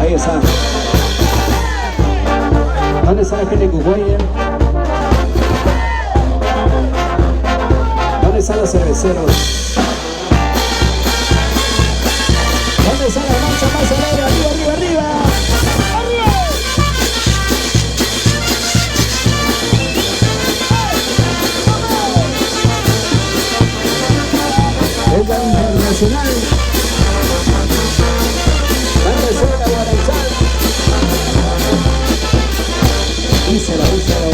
Ahí está. ¿Dónde está la gente de Cucuaya? ¿Dónde están los cerveceros? ¿Dónde está la marcha más alegre? ¡Arriba, arriba, arriba! Es la internacional. Banda Sola Guaranchal. Díselo, díselo.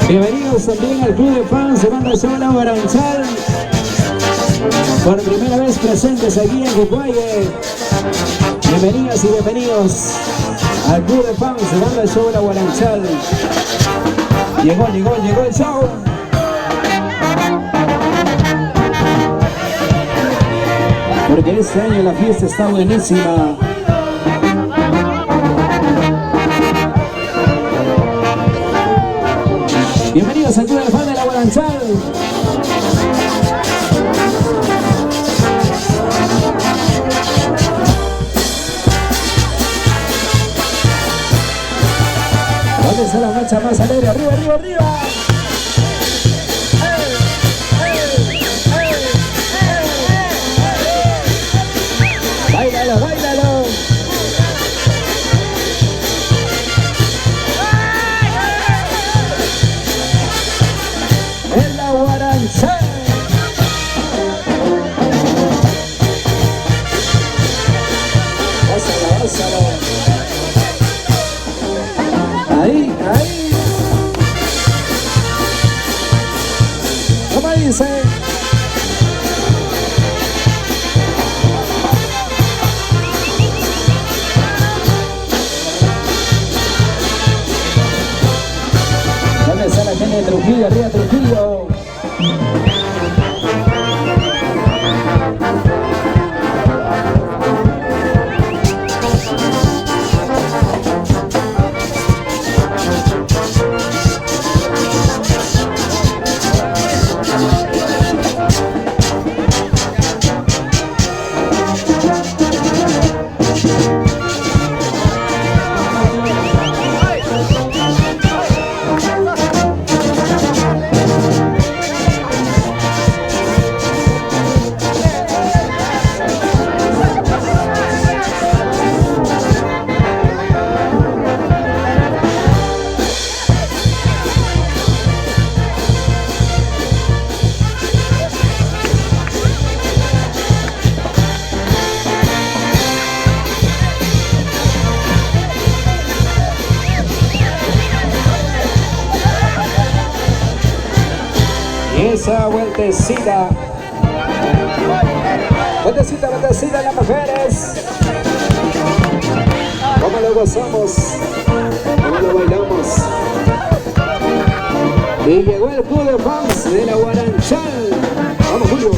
Bienvenidos también al Club de Fans de Banda Sola Guaranchal. Por primera vez presentes aquí en Cucuaye. Bienvenidas y bienvenidos al Club de Fans de Banda Sola Guaranchal. Llegó el show. Porque este año la fiesta está buenísima. Bienvenidos al Club de Fans de la Guaranchal. ¿Dónde está la marcha más alegre? ¡Arriba, arriba, arriba! ¡Báilalo, báilalo! ¡En la Guaranchal! ¡Pásalo, pásalo! Ahí, ahí. ¿Cómo dice? ¿Dónde está la gente de Trujillo? Arriba Trujillo. Esa vueltecita. Vueltecita, vueltecita, las mujeres. ¿Cómo lo gozamos? ¿Cómo lo bailamos? Y llegó el Club de Fans de la Guaranchal. Vamos, Julio.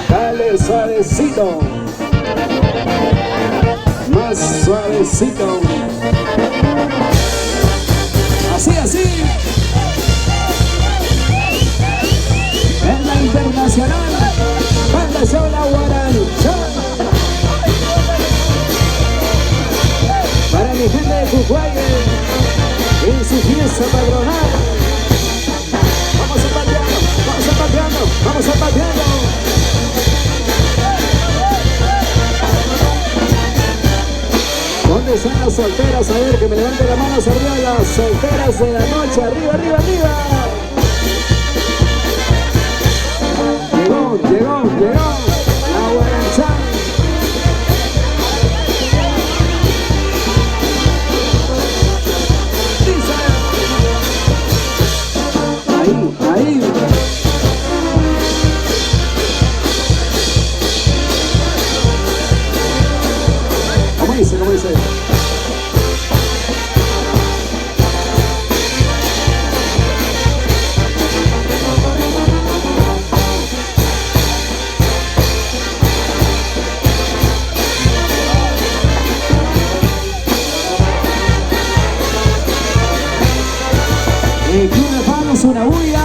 Dale suavecito. Más suavecito. Así, así. En la internacional, Banda Sola Guaranchal. Para mi gente de Cucuaye, en su fiesta patronal. Vamos zapateando, vamos zapateando, vamos zapateando. ¿Dónde están las solteras? A ver, que me levanten las manos arriba, las solteras de la noche. Arriba, arriba, arriba. Llegó la Guaranchal. Club de Fans, una bulla.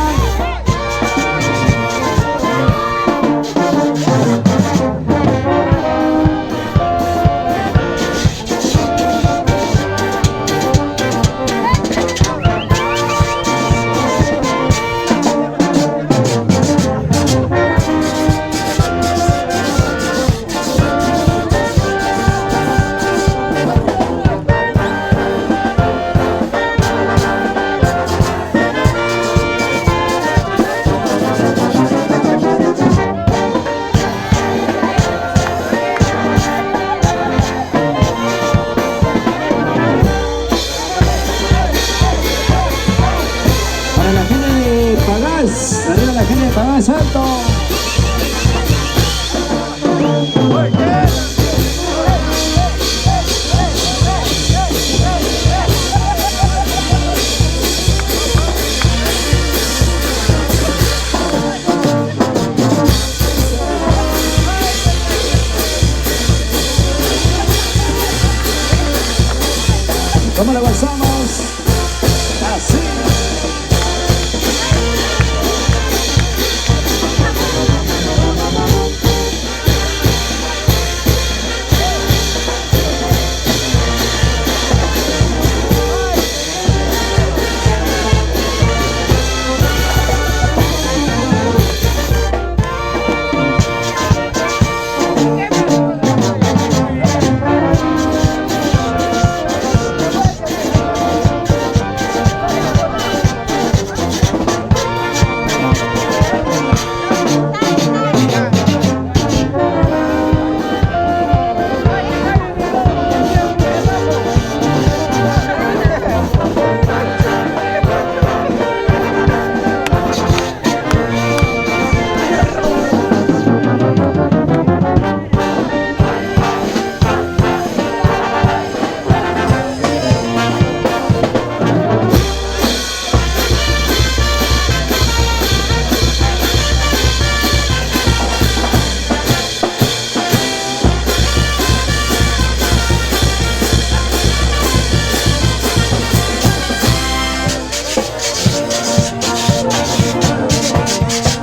Arriba la gente de Pagás Alto. ¿Cómo lo avanzamos? Así.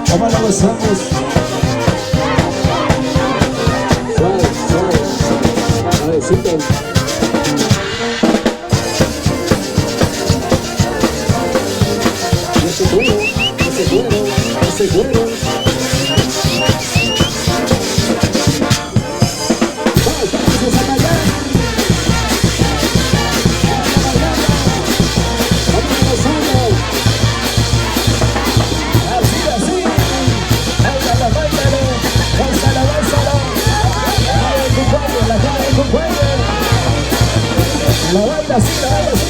¿Cómo lo gozamos? Suave, suave, suavecito. Ese cuero, ese cuero, ese cuero. Vamos a bailar. Vamos a gozarnos. La baila así, la baila así.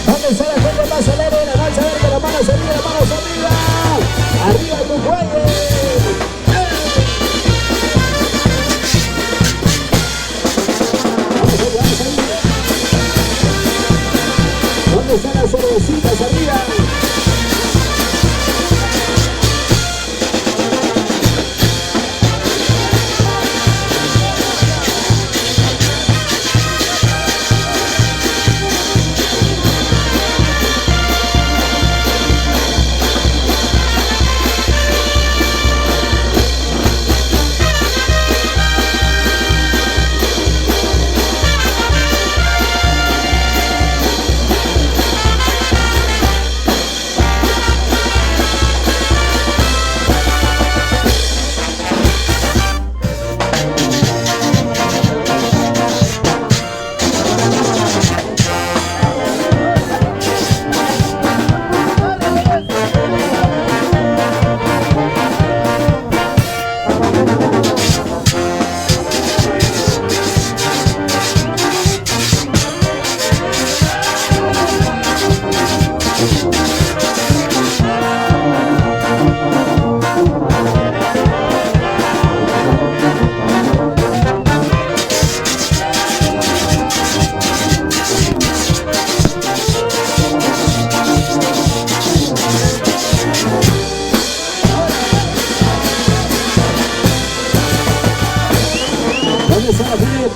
¿Dónde está la gente más alegre de la danza? A ver, con las manos arriba, las manos arriba. Arriba tu cuello. Vamos ahí. ¿Dónde están las cervecitas arriba?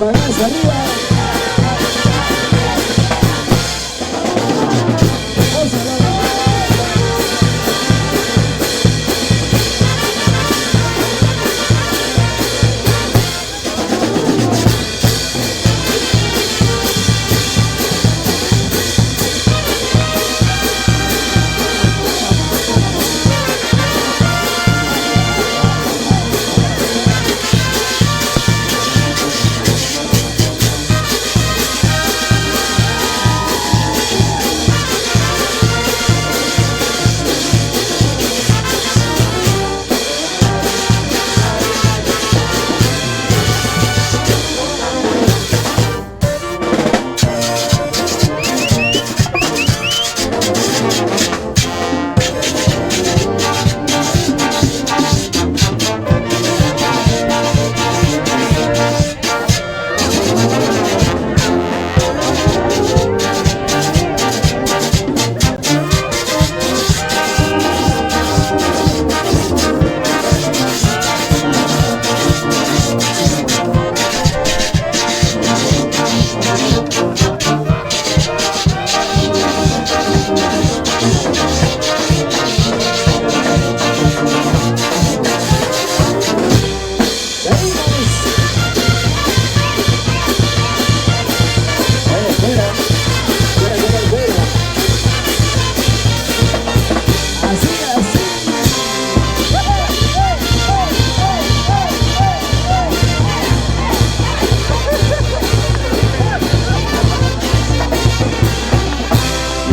Pagaza arriba.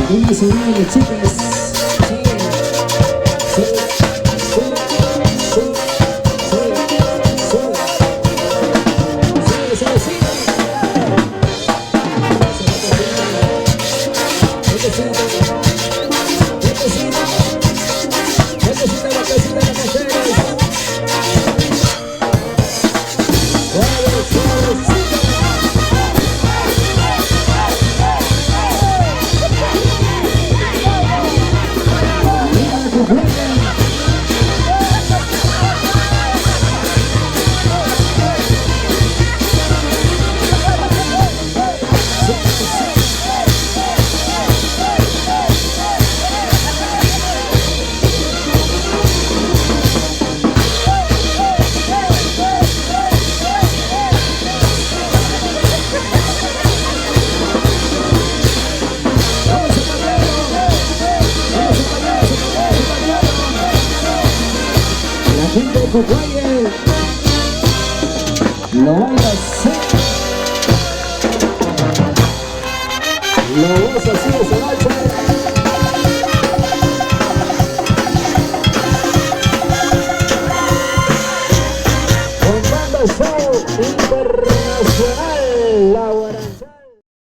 ¿Cómo se viene, chicas? Gente de Cocuaye lo baila así, lo goza así de esa noche. Con Banda Show.